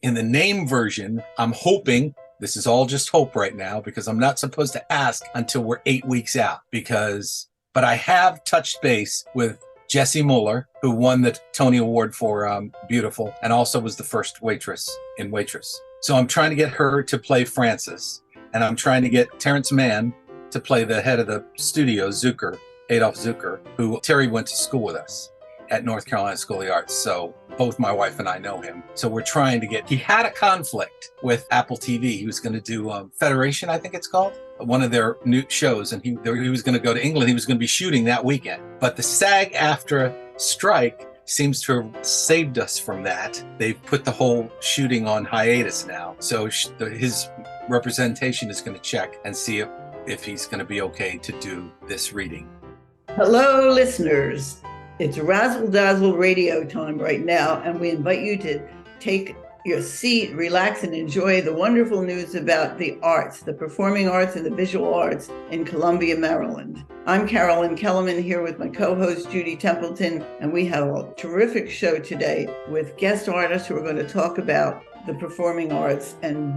In the name version, I'm hoping, this is all just hope right now because I'm not supposed to ask until we're 8 weeks out but I have touched base with Jessie Mueller, who won the Tony Award for Beautiful and also was the first waitress in Waitress. So I'm trying to get her to play Frances, and I'm trying to get Terrence Mann to play the head of the studio, Zucker, Adolf Zucker, who Terry went to school with us at North Carolina School of the Arts. So both my wife and I know him. So we're trying to he had a conflict with Apple TV. He was going to do Federation, I think it's called, one of their new shows. And he was going to go to England. He was going to be shooting that weekend. But the SAG-AFTRA strike seems to have saved us from that. They've put the whole shooting on hiatus now. So his representation is going to check and see if he's going to be okay to do this reading. Hello, listeners. It's Razzle Dazzle Radio time right now, and we invite you to take your seat, relax, and enjoy the wonderful news about the arts, the performing arts and the visual arts in Columbia, Maryland. I'm Carolyn Kelemen here with my co-host Judy Templeton, and we have a terrific show today with guest artists who are going to talk about the performing arts and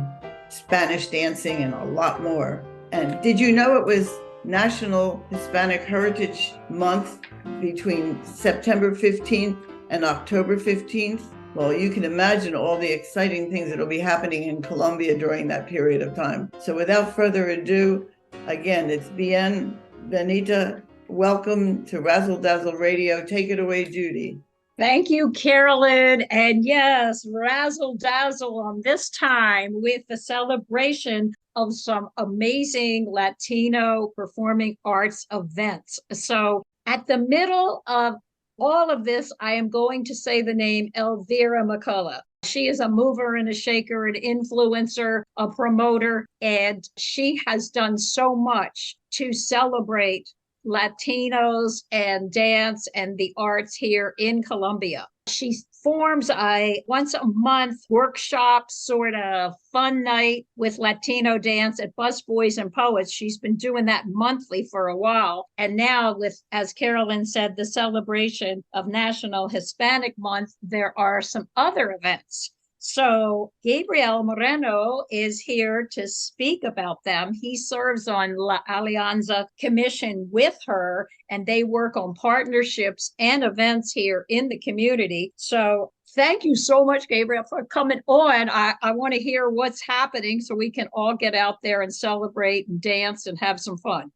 Spanish dancing and a lot more. And did you know it was National Hispanic Heritage Month between September 15th and October 15th? Well, you can imagine all the exciting things that will be happening in Colombia during that period of time. So without further ado, again, it's Bien Benita. Welcome to Razzle Dazzle Radio. Take it away, Judy. Thank you, Carolyn. And yes, Razzle Dazzle on this time with the celebration of some amazing Latino performing arts events. So at the middle of all of this, I am going to say the name Elvira McCullough. She is a mover and a shaker, an influencer, a promoter, and she has done so much to celebrate Latinos and dance and the arts here in Colombia. She forms a once a month workshop sort of fun night with Latino dance at Busboys and Poets. She's been doing that monthly for a while. And now with, as Carolyn said, the celebration of National Hispanic Month, there are some other events. So Gabriel Moreno is here to speak about them. He serves on La Alianza Commission with her, and they work on partnerships and events here in the community. So thank you so much, Gabriel, for coming on. I want to hear what's happening so we can all get out there and celebrate and dance and have some fun.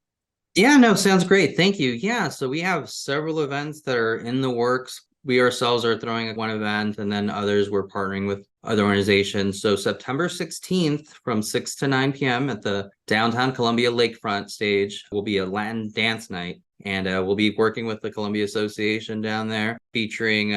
Yeah, no, sounds great. Thank you. Yeah, so we have several events that are in the works. We ourselves are throwing one event, and then others we're partnering with other organizations. So September 16th from 6 to 9 p.m. at the downtown Columbia Lakefront stage will be a Latin dance night. And we'll be working with the Columbia Association down there, featuring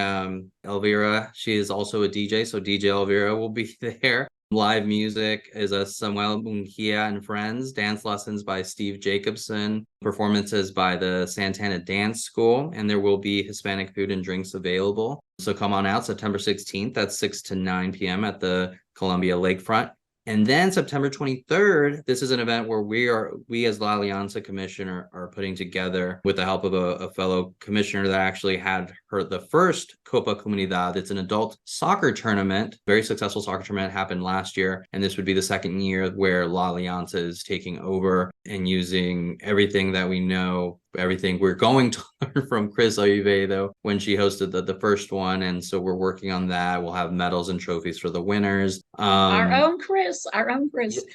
Elvira. She is also a DJ, so DJ Elvira will be there. Live music is a Samuel Munguia and Friends, dance lessons by Steve Jacobson, performances by the Santana Dance School, and there will be Hispanic food and drinks available. So come on out September 16th, that's 6 to 9 p.m. at the Columbia Lakefront. And then September 23rd, this is an event where we as La Alianza Commissioner are putting together with the help of a fellow commissioner that actually had the first Copa Com'Unidad. It's an adult soccer tournament, very successful soccer tournament, happened last year. And this would be the second year where La Alianza is taking over and using everything that we know, everything we're going to learn from Chris Olivedo when she hosted the first one. And so we're working on that. We'll have medals and trophies for the winners. Our own Chris.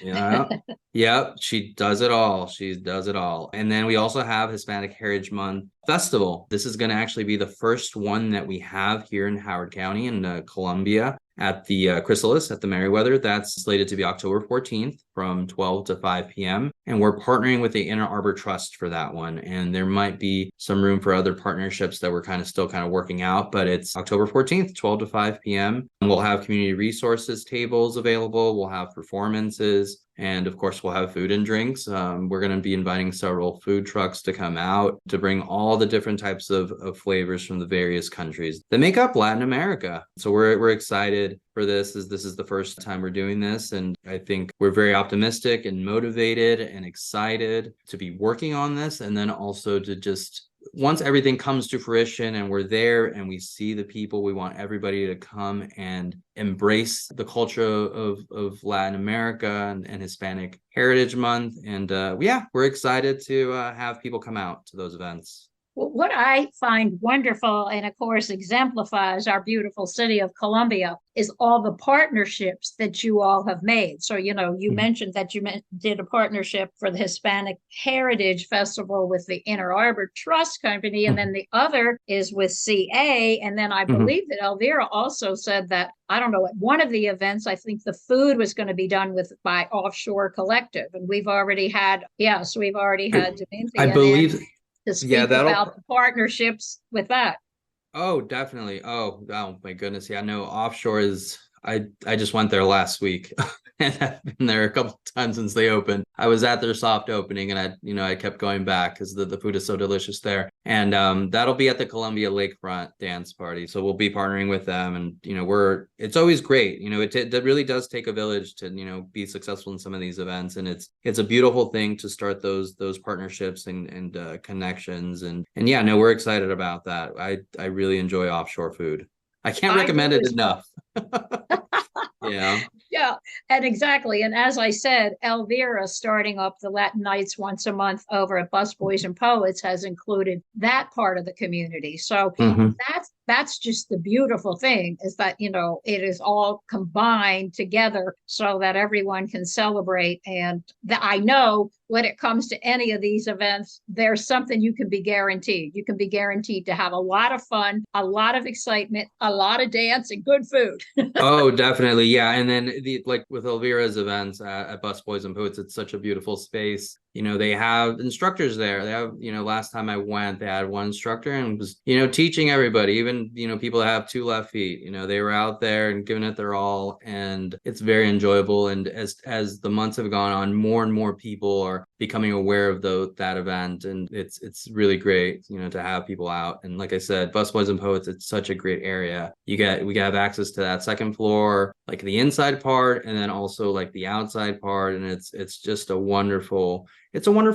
Yeah. Yep. She does it all. She does it all. And then we also have Hispanic Heritage Month Festival. This is going to actually be the first one that we have here in Howard County in Columbia at the Chrysalis at the Meriwether. That's slated to be October 14th from 12 to 5 p.m. And we're partnering with the Inner Arbor Trust for that one. And there might be some room for other partnerships that we're still working out, but it's October 14th, 12 to 5 p.m. And we'll have community resources tables available. We'll have performances. And of course, we'll have food and drinks. We're going to be inviting several food trucks to come out to bring all the different types of flavors from the various countries that make up Latin America. So we're excited for this. This is the first time we're doing this. And I think we're very optimistic and motivated and excited to be working on this. And then also to just once everything comes to fruition and we're there and we see the people, we want everybody to come and embrace the culture of Latin America and Hispanic Heritage Month. And we're excited to have people come out to those events. Well, what I find wonderful and, of course, exemplifies our beautiful city of Columbia is all the partnerships that you all have made. So, you mentioned that you did a partnership for the Hispanic Heritage Festival with the Inner Arbor Trust Company, and then the other is with CA. And then I believe that Elvira also said that, I don't know, at one of the events, I think the food was going to be done by Offshore Collective. And we've already had Diminthi, I believe to speak about the partnerships with that. Oh, definitely. Oh my goodness. Yeah, no, offshore is, I just went there last week and I've been there a couple of times since they opened. I was at their soft opening and I kept going back because the food is so delicious there. And that'll be at the Columbia Lakefront dance party. So we'll be partnering with them, and it's always great. It really does take a village to be successful in some of these events, and it's a beautiful thing to start those partnerships and connections. And we're excited about that. I really enjoy offshore food. I can't recommend it enough. Yeah. Yeah, and exactly. And as I said, Elvira, starting up the Latin Nights once a month over at Busboys and Poets, has included that part of the community. So that's just the beautiful thing, is that, it is all combined together so that everyone can celebrate. And I know when it comes to any of these events, there's something you can be guaranteed. You can be guaranteed to have a lot of fun, a lot of excitement, a lot of dance, and good food. Oh, definitely. Yeah. And then like with Elvira's events at Busboys and Poets, it's such a beautiful space. They have instructors there. They have, last time I went, they had one instructor and was, teaching everybody, even, people that have two left feet. They were out there and giving it their all, and it's very enjoyable. And as the months have gone on, more and more people are becoming aware of that event, and it's really great, to have people out. And like I said, Busboys and Poets, it's such a great area. We have access to that second floor, like the inside part, and then also like the outside part, and it's just a wonderful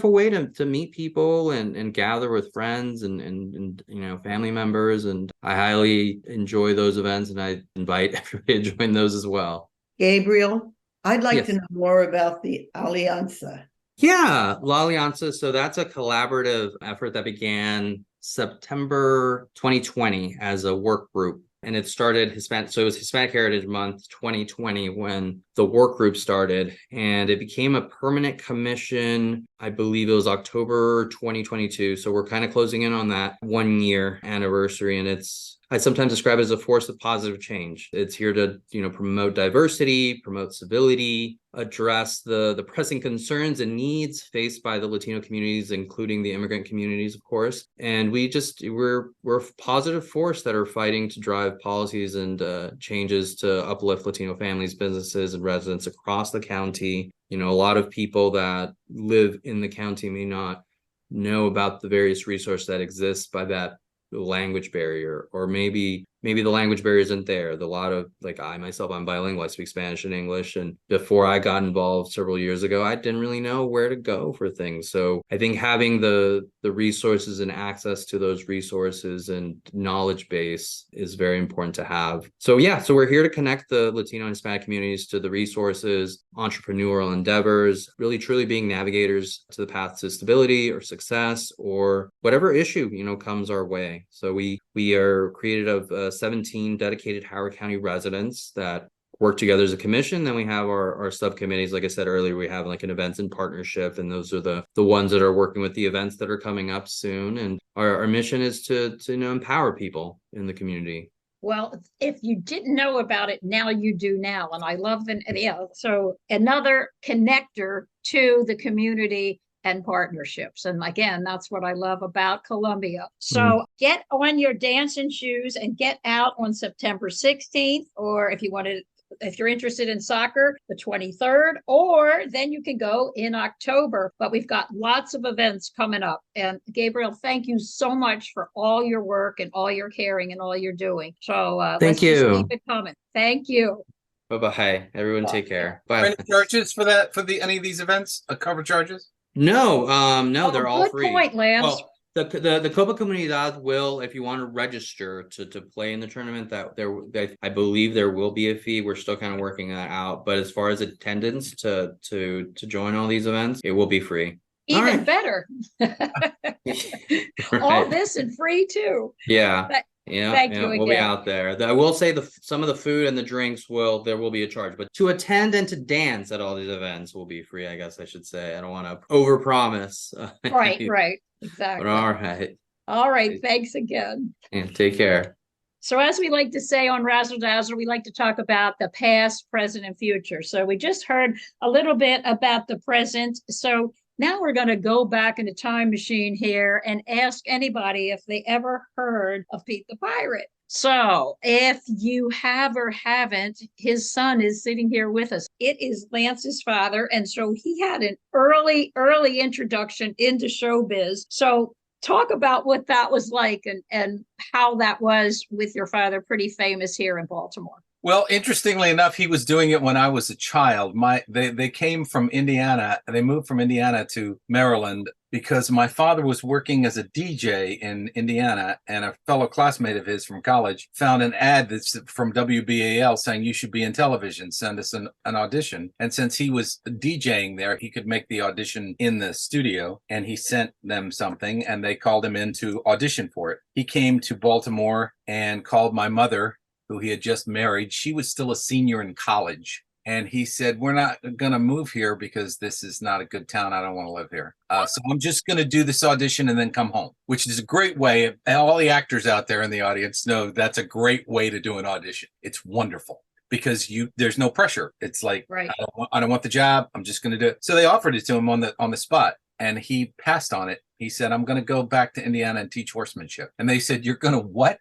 way to meet people and gather with friends and family members. And I highly enjoy those events, and I invite everybody to join those as well. Gabriel, I'd like to know more about the Alianza. Yeah, La Alianza. So that's a collaborative effort that began September 2020 as a work group. And it started so it was Hispanic Heritage Month 2020 when the work group started, and it became a permanent commission. I believe it was October 2022. So we're kind of closing in on that 1 year anniversary. And I sometimes describe it as a force of positive change. It's here to, promote diversity, promote civility, address the pressing concerns and needs faced by the Latino communities, including the immigrant communities, of course. And we're a positive force that are fighting to drive policies and changes to uplift Latino families, businesses, and residents across the county. A lot of people that live in the county may not know about the various resources that exist by that language barrier, or maybe the language barrier isn't there. A lot of, like, I'm bilingual. I speak Spanish and English, and before I got involved several years ago, I didn't really know where to go for things. So I think having the resources and access to those resources and knowledge base is very important to have. So we're here to connect the Latino and Hispanic communities to the resources, entrepreneurial endeavors, really truly being navigators to the path to stability or success or whatever issue comes our way. So we are created of 17 dedicated Howard County residents that work together as a commission. Then we have our subcommittees. Like I said earlier, we have like an events in partnership, and those are the ones that are working with the events that are coming up soon. And our mission is to empower people in the community. Well, if you didn't know about it, now you do now. And I love so another connector to the community and partnerships. And again, that's what I love about Columbia. So get on your dancing shoes and get out on September 16th, or if you're interested in soccer, the 23rd, or then you can go in October. But we've got lots of events coming up. And Gabriel, thank you so much for all your work and all your caring and all you're doing. So thank you. Just keep it coming. Thank you. Bye-bye. Everyone take care. Bye. Any charges for any of these events? Cover charges? No, they're all good free. Point, Lance. Well, The Copa Com'Unidad will, if you want to register to play in the tournament, I believe there will be a fee. We're still kind of working that out. But as far as attendance to join all these events, it will be free. Even better. Right. All this and free too. Yeah. But Yeah, thank you we'll be again. out there. I will say some of the food and the drinks there will be a charge, but to attend and to dance at all these events will be free, I guess I should say. I don't want to overpromise. Right, exactly. But all right. All right, thanks again. Yeah, take care. So as we like to say on Razzle Dazzle, we like to talk about the past, present, and future. So we just heard a little bit about the present. So now we're going to go back in the time machine here and ask anybody if they ever heard of Pete the Pirate. So if you have or haven't, his son is sitting here with us. It is Lance's father. And so he had an early introduction into showbiz. So talk about what that was like and how that was with your father, pretty famous here in Baltimore. Well, interestingly enough, he was doing it when I was a child. They came from Indiana. They moved from Indiana to Maryland because my father was working as a DJ in Indiana, and a fellow classmate of his from college found an ad that's from WBAL saying you should be in television, send us an audition. And since he was DJing there, he could make the audition in the studio, and he sent them something, and they called him in to audition for it. He came to Baltimore and called my mother, who he had just married. She was still a senior in college. And he said, we're not going to move here because this is not a good town. I don't want to live here. So I'm just going to do this audition and then come home, which is a great way. All the actors out there in the audience know that's a great way to do an audition. It's wonderful because there's no pressure. It's like, right. I don't want the job. I'm just going to do it. So they offered it to him on the spot, and he passed on it. He said, I'm going to go back to Indiana and teach horsemanship. And they said, you're going to what?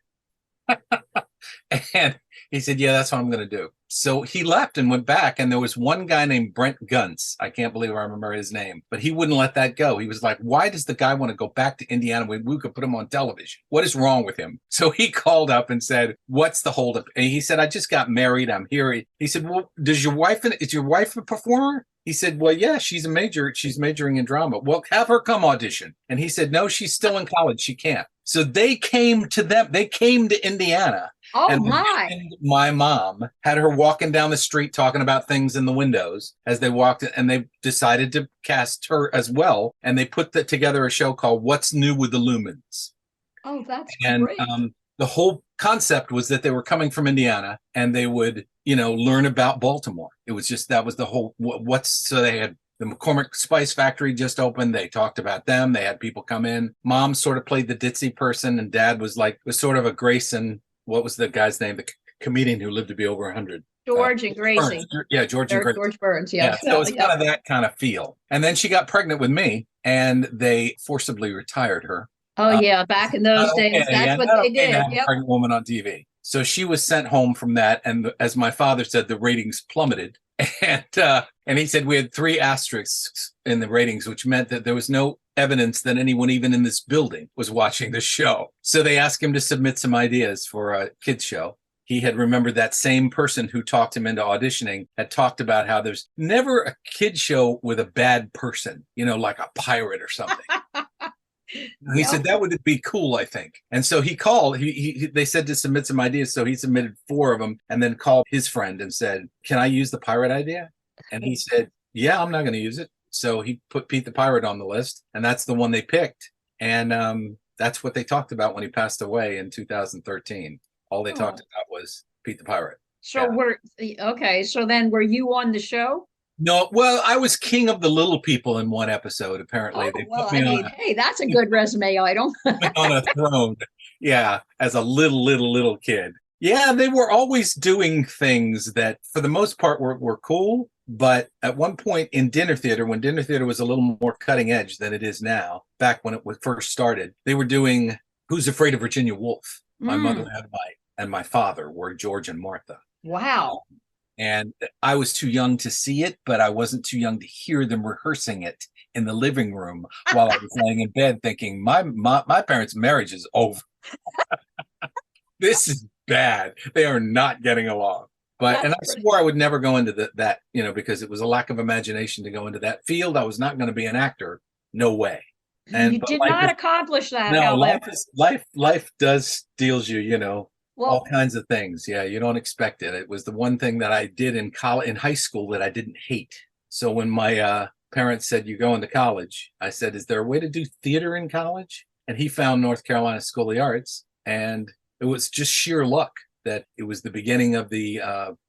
And he said, yeah, that's what I'm going to do. So he left and went back. And there was one guy named Brent Gunts. I can't believe I remember his name, but he wouldn't let that go. He was like, why does the guy want to go back to Indiana when we could put him on television? What is wrong with him? So he called up and said, what's the holdup? And he said, I just got married. I'm here. He said, well, is your wife a performer? He said, well, yeah, she's majoring in drama. Well, have her come audition. And he said, no, she's still in college. She can't. So they came to Indiana. Oh, and my mom had her walking down the street talking about things in the windows as they walked, and they decided to cast her as well. And they put together a show called What's New with the Lumens. Oh, that's great. The whole concept was that they were coming from Indiana and they would, learn about Baltimore. It was just, that was the whole, so they had the McCormick Spice Factory just opened. They talked about them. They had people come in. Mom sort of played the ditzy person, and Dad was sort of a Grayson. What was the guy's name? The comedian who lived to be over 100. George and Gracie. Yeah, George and Gracie. George Burns, yeah. So it's kind of that kind of feel. And then she got pregnant with me, and they forcibly retired her. Oh, yeah, back in those days, that's what they did. A pregnant woman on TV. So she was sent home from that, and as my father said, the ratings plummeted. And he said we had 3 asterisks in the ratings, which meant that there was no evidence that anyone even in this building was watching the show. So they asked him to submit some ideas for a kids show. He had remembered that same person who talked him into auditioning had talked about how there's never a kids show with a bad person, like a pirate or something. He said that would be cool, I think. And so he called, they said to submit some ideas. So he submitted 4 of them and then called his friend and said, can I use the pirate idea? And he said, yeah, I'm not going to use it. So he put Pete the Pirate on the list, and that's the one they picked. And that's what they talked about when he passed away in 2013. All they talked about was Pete the Pirate. So so then were you on the show? No, well, I was king of the little people in one episode, apparently. Hey, that's a good resume item. On a throne. Yeah, as a little kid. Yeah, they were always doing things that, for the most part, were cool. But at one point in dinner theater, when dinner theater was a little more cutting edge than it is now, back when it was first started, they were doing Who's Afraid of Virginia Woolf? My mother and my father were George and Martha. Wow. And I was too young to see it, but I wasn't too young to hear them rehearsing it in the living room while I was laying in bed thinking, my parents' marriage is over. This is bad. They are not getting along. And I swore I would never go into that, because it was a lack of imagination to go into that field. I was not going to be an actor. No way. You But did life not is, accomplish that, no, however. life does deals you, all Well, kinds of things. Yeah, you don't expect it. It was the one thing that I did in high school that I didn't hate. So when my parents said, "You going to college," I said, "Is there a way to do theater in college?" And he found North Carolina School of the Arts, and it was just sheer luck that it was the beginning of the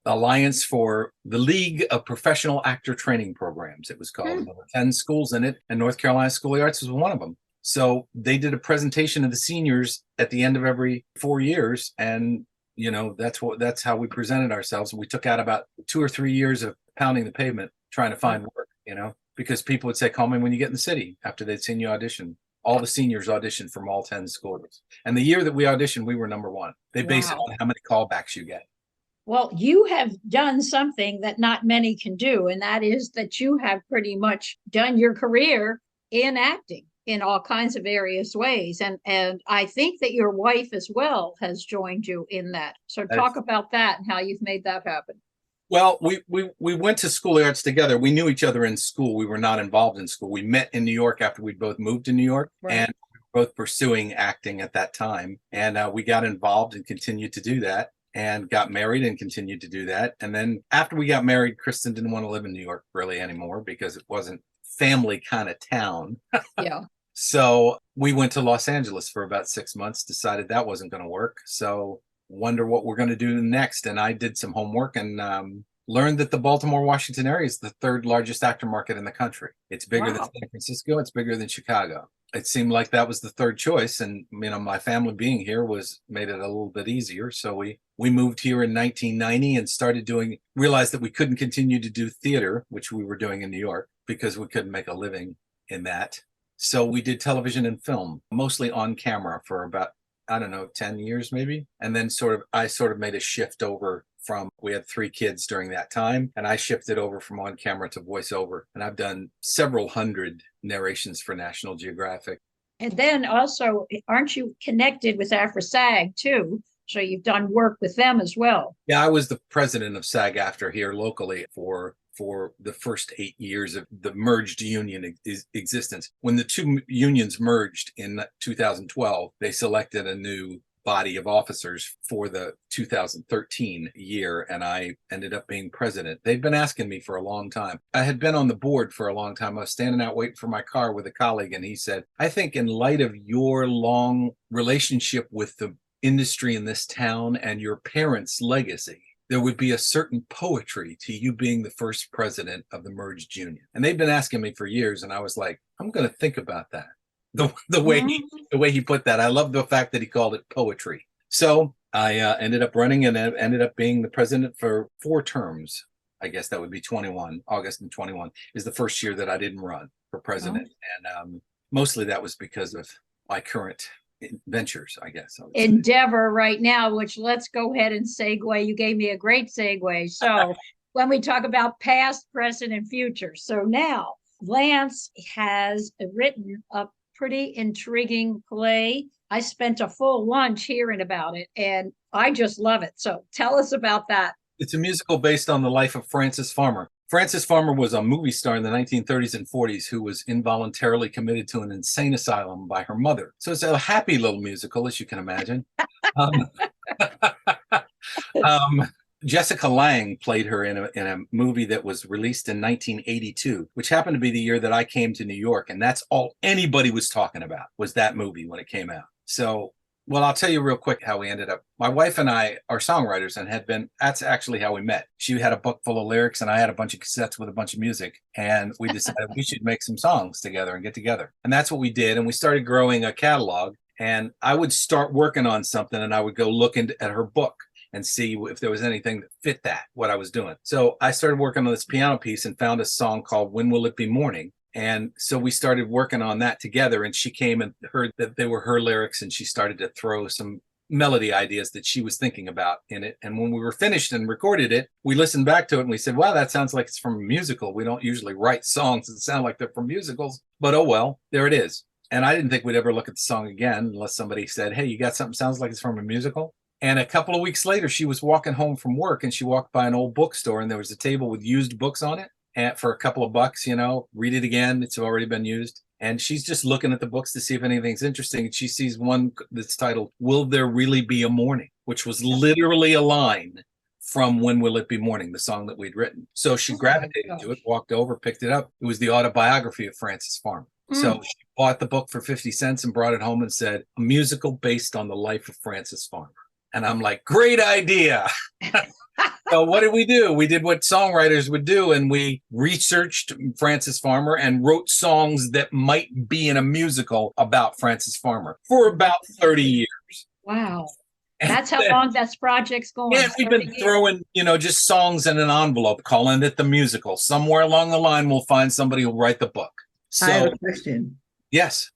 Alliance for the League of Professional Actor Training Programs. It was called. There were 10 schools in it, and North Carolina School of the Arts was one of them. So they did a presentation of the seniors at the end of every 4 years, and that's how we presented ourselves. We took out about 2 or 3 years of pounding the pavement trying to find work, because people would say, "Call me when you get in the city," after they'd seen you audition. All the seniors auditioned from all 10 schools. And the year that we auditioned, we were number one. They base it wow. on how many callbacks you get. Well, you have done something that not many can do, and that is that you have pretty much done your career in acting in all kinds of various ways. And I think that your wife as well has joined you in that. So talk about that and how you've made that happen. Well, we went to School of Arts together. We knew each other in school. We were not involved in school. We met in New York after we'd both moved to New York, Right. and we were both pursuing acting at that time. And we got involved and continued to do that, and got married and continued to do that. And then after we got married, Kristen didn't want to live in New York really anymore because it wasn't family kind of town. Yeah. So we went to Los Angeles for about 6 months, decided that wasn't going to work. So wonder what we're going to do next. And I did some homework and learned that the Baltimore, Washington area is the third largest actor market in the country. It's bigger than San Francisco. It's bigger than Chicago. It seemed like that was the third choice. And, my family being here made it a little bit easier. So we moved here in 1990 and realized that we couldn't continue to do theater, which we were doing in New York, because we couldn't make a living in that. So we did television and film, mostly on camera for about, 10 years maybe. And then I made a shift over we had 3 kids during that time, and I shifted over from on camera to voiceover. And I've done several hundred narrations for National Geographic. And then also, aren't you connected with AfroSAG too? So you've done work with them as well. Yeah, I was the president of SAG-AFTRA here locally for the first 8 years of the merged union existence. When the two unions merged in 2012, they selected a new body of officers for the 2013 year, and I ended up being president. They'd been asking me for a long time. I had been on the board for a long time. I was standing out waiting for my car with a colleague, and he said, "I think in light of your long relationship with the industry in this town and your parents' legacy, there would be a certain poetry to you being the first president of the merged union." And they've been asking me for years, and I was like, I'm going to think about that. The way he put that, I love the fact that he called it poetry. So I ended up running and ended up being the president for 4 terms. I guess that would be 21. August in 21 is the first year that I didn't run for president, and mostly that was because of my current ventures, I guess. Endeavor right now, which let's go ahead and segue. You gave me a great segue. So when we talk about past, present, and future. So now Lance has written a pretty intriguing play. I spent a full lunch hearing about it, and I just love it. So tell us about that. It's a musical based on the life of Frances Farmer. Frances Farmer was a movie star in the 1930s and 40s who was involuntarily committed to an insane asylum by her mother. So it's a happy little musical, as you can imagine. Jessica Lange played her in a movie that was released in 1982, which happened to be the year that I came to New York. And that's all anybody was talking about, was that movie when it came out. So, well, I'll tell you real quick how we ended up. My wife and I are songwriters and that's actually how we met. She had a book full of lyrics and I had a bunch of cassettes with a bunch of music. And we decided we should make some songs together and get together. And that's what we did. And we started growing a catalog. And I would start working on something and I would go look at her book and see if there was anything that fit what I was doing. So I started working on this piano piece and found a song called When Will It Be Morning? And so we started working on that together, and she came and heard that they were her lyrics, and she started to throw some melody ideas that she was thinking about in it. And when we were finished and recorded it, we listened back to it and we said, wow, that sounds like it's from a musical. We don't usually write songs that sound like they're from musicals, but oh well, there it is. And I didn't think we'd ever look at the song again unless somebody said, hey, you got something that sounds like it's from a musical? And a couple of weeks later, she was walking home from work and she walked by an old bookstore and there was a table with used books on it. And for a couple of bucks, read it again. It's already been used. And she's just looking at the books to see if anything's interesting. And she sees one that's titled, Will There Really Be a Morning? Which was literally a line from When Will It Be Morning, the song that we'd written. So she gravitated to it, walked over, picked it up. It was the autobiography of Frances Farmer. So she bought the book for 50 cents and brought it home and said, a musical based on the life of Frances Farmer. And I'm like, great idea. So what did we do? We did what songwriters would do, and we researched Frances Farmer and wrote songs that might be in a musical about Frances Farmer for about 30 years. Wow. That's how long that project's going. Yeah, we've been throwing, just songs in an envelope, calling it the musical. Somewhere along the line, we'll find somebody who'll write the book. So, I have a question. Yes.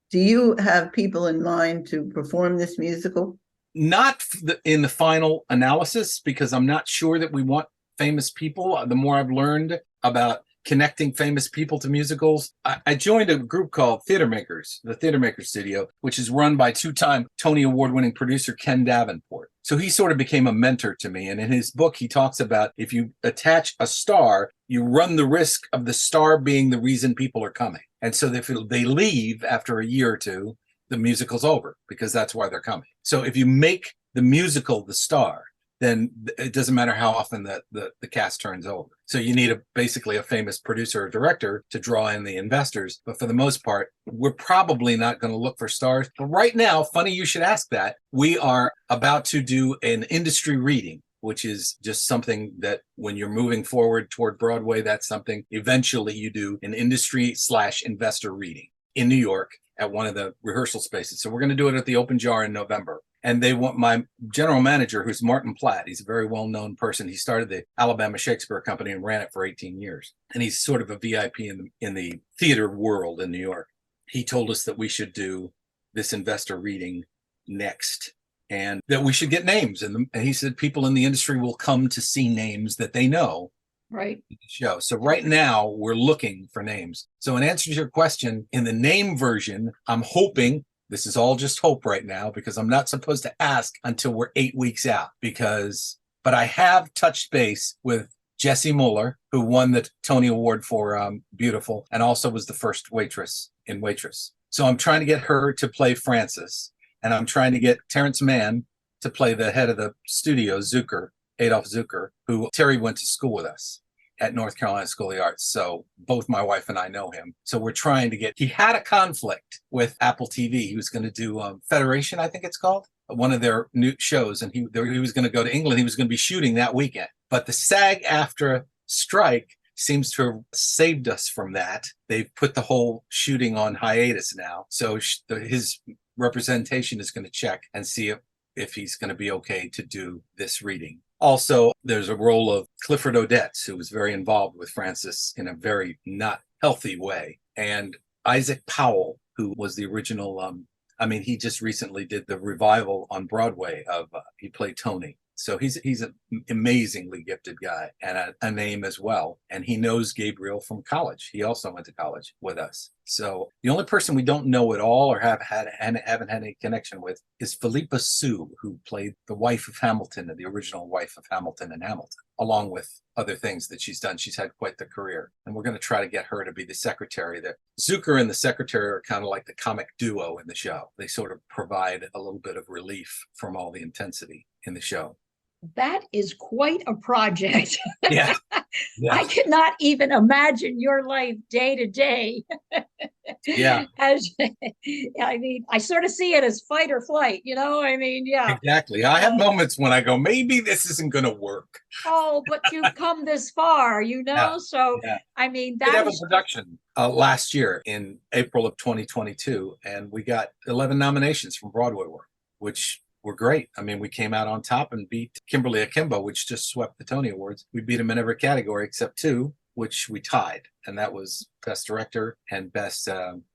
Do you have people in mind to perform this musical? Not in the final analysis, because I'm not sure that we want famous people. The more I've learned about connecting famous people to musicals, I joined a group called Theater Makers, the Theater Makers Studio, which is run by two-time Tony Award-winning producer Ken Davenport. So he sort of became a mentor to me. And in his book, he talks about if you attach a star, you run the risk of the star being the reason people are coming. And so if they leave after a year or two, the musical's over, because that's why they're coming. So if you make the musical the star, then it doesn't matter how often the cast turns over. So you need basically a famous producer or director to draw in the investors. But for the most part, we're probably not going to look for stars. But right now, funny you should ask that, we are about to do an industry reading, which is just something that when you're moving forward toward Broadway, that's something eventually you do an industry/investor reading in New York at one of the rehearsal spaces. So we're going to do it at the Open Jar in November. And they want my general manager, who's Martin Platt. He's a very well-known person. He started the Alabama Shakespeare Company and ran it for 18 years. And he's sort of a VIP in the theater world in New York. He told us that we should do this investor reading next and that we should get names. And he said people in the industry will come to see names that they know. Right. Show. So right now we're looking for names. So in answer to your question, in the name version, I'm hoping, this is all just hope right now, because I'm not supposed to ask until we're 8 weeks out, but I have touched base with Jessie Muller, who won the Tony Award for Beautiful and also was the first waitress in Waitress. So I'm trying to get her to play Frances, and I'm trying to get Terrence Mann to play the head of the studio, Adolph Zucker, who Terry went to school with us at North Carolina School of the Arts. So both my wife and I know him. So we're trying to he had a conflict with Apple TV. He was going to do Federation, I think it's called, one of their new shows. And he was going to go to England. He was going to be shooting that weekend. But the SAG-AFTRA strike seems to have saved us from that. They've put the whole shooting on hiatus now. So his representation is going to check and see if he's going to be okay to do this reading. Also, there's a role of Clifford Odets, who was very involved with Frances in a very not healthy way. And Isaac Powell, who was the original, he just recently did the revival on Broadway of, he played Tony. So he's an amazingly gifted guy and a name as well. And he knows Gabriel from college. He also went to college with us. So the only person we don't know at all or haven't had any connection with is Philippa Sue, who played the wife of Hamilton, the original wife of Hamilton in Hamilton, along with other things that she's done. She's had quite the career. And we're going to try to get her to be the secretary there. Zucker and the secretary are kind of like the comic duo in the show. They sort of provide a little bit of relief from all the intensity in the show. That is quite a project. Yeah. Yeah. I cannot even imagine your life day to day. Yeah. I sort of see it as fight or flight, yeah. Exactly. I have moments when I go, maybe this isn't going to work. Oh, but you've come this far, Yeah. So, yeah. that we have a production last year in April of 2022, and we got 11 nominations from Broadway work, which were great. We came out on top and beat Kimberly Akimbo, which just swept the Tony Awards. We beat them in every category except two, which we tied. And that was Best Director and Best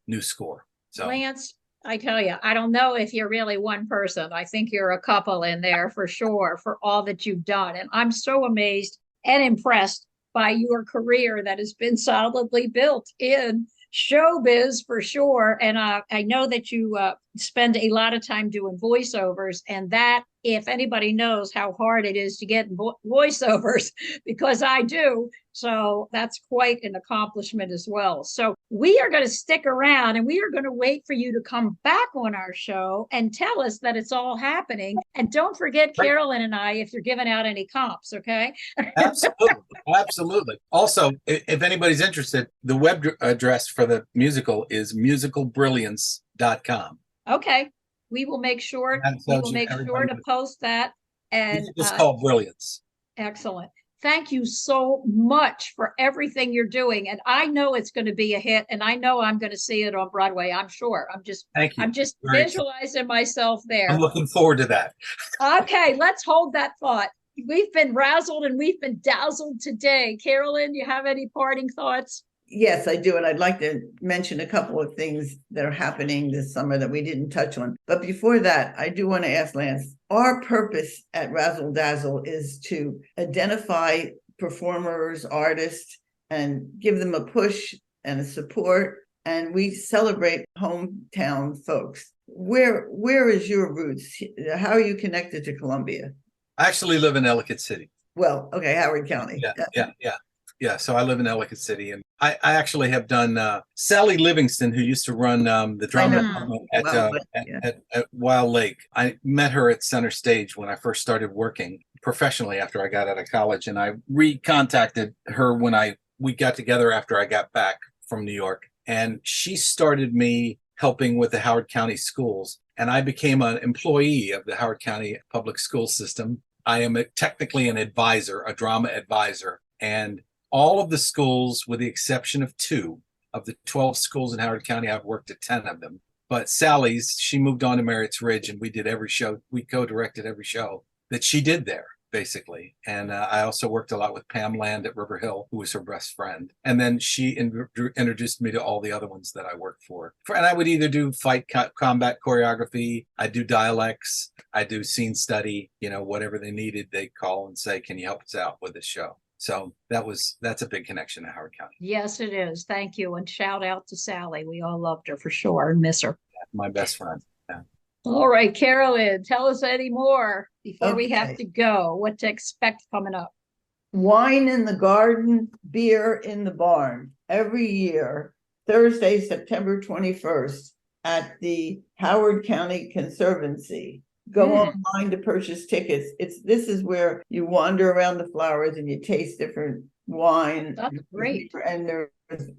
New Score. So, Lance, I tell you, I don't know if you're really one person. I think you're a couple in there for sure, for all that you've done. And I'm so amazed and impressed by your career that has been solidly built in showbiz for sure. And I know that you spend a lot of time doing voiceovers, and that, if anybody knows how hard it is to get voiceovers, because I do, So that's quite an accomplishment as well. So we are going to stick around and we are going to wait for you to come back on our show and tell us that it's all happening. And don't forget Carolyn and I if you're giving out any comps, okay? Absolutely. Absolutely. Also, if anybody's interested, the web address for the musical is musicalbrilliance.com. Okay. We will make sure to post that. And it's called Brilliance. Excellent. Thank you so much for everything you're doing. And I know it's going to be a hit, and I know I'm going to see it on Broadway. I'm sure. I'm just visualizing myself there. I'm looking forward to that. Okay, let's hold that thought. We've been razzled and we've been dazzled today. Carolyn, you have any parting thoughts? Yes, I do. And I'd like to mention a couple of things that are happening this summer that we didn't touch on. But before that, I do want to ask Lance, our purpose at Razzle Dazzle is to identify performers, artists, and give them a push and a support. And we celebrate hometown folks. Where is your roots? How are you connected to Columbia? I actually live in Ellicott City. Well, okay, Howard County. Yeah, so I live in Ellicott City, and I actually have done Sally Livingston, who used to run the drama department at Wild Lake. I met her at Center Stage when I first started working professionally after I got out of college, and I recontacted her when we got together after I got back from New York, and she started me helping with the Howard County schools, and I became an employee of the Howard County public school system. I am technically an advisor, a drama advisor, and all of the schools, with the exception of 2 of the 12 schools in Howard County, I've worked at 10 of them. But Sally's, she moved on to Marriotts Ridge, and we did every show. We co-directed every show that she did there, basically. And I also worked a lot with Pam Land at River Hill, who was her best friend. And then she introduced me to all the other ones that I worked for. And I would either do fight combat choreography, I do dialects, I do scene study, whatever they needed, they'd call and say, can you help us out with this show? So that's a big connection to Howard County. Yes, it is. Thank you. And shout out to Sally. We all loved her for sure and miss her. My best friend. Yeah. All right, Carolyn, tell us any more before we have to go. What to expect coming up? Wine in the garden, beer in the barn. Every year, Thursday, September 21st, at the Howard County Conservancy. Go online to purchase tickets. This is where you wander around the flowers and you taste different wine. That's great. And there's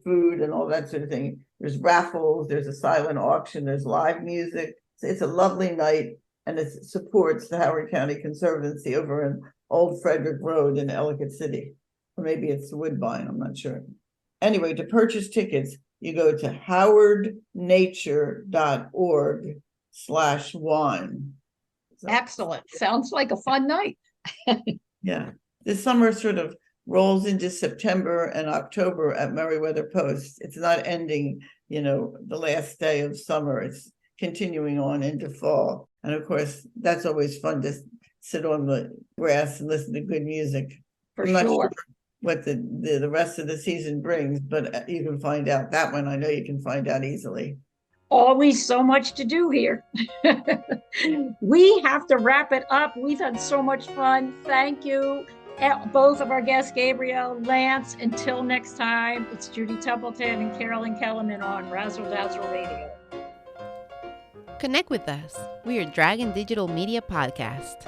food and all that sort of thing. There's raffles, there's a silent auction, there's live music. It's a lovely night, and it supports the Howard County Conservancy over in Old Frederick Road in Ellicott City. Or maybe it's Woodbine, I'm not sure. Anyway, to purchase tickets, you go to howardnature.org/wine. Excellent. Sounds like a fun night. Yeah. This summer sort of rolls into September and October at Meriwether Post. It's not ending, the last day of summer. It's continuing on into fall. And of course, that's always fun to sit on the grass and listen to good music. I'm not sure what the rest of the season brings, but you can find out. That one I know you can find out easily. Always so much to do here. We have to wrap it up. We've had so much fun. Thank you, both of our guests, Gabriel, Lance. Until next time, it's Judy Templeton and Carolyn Kelemen on Razzle Dazzle Radio. Connect with us. We are Dragon Digital Media Podcast.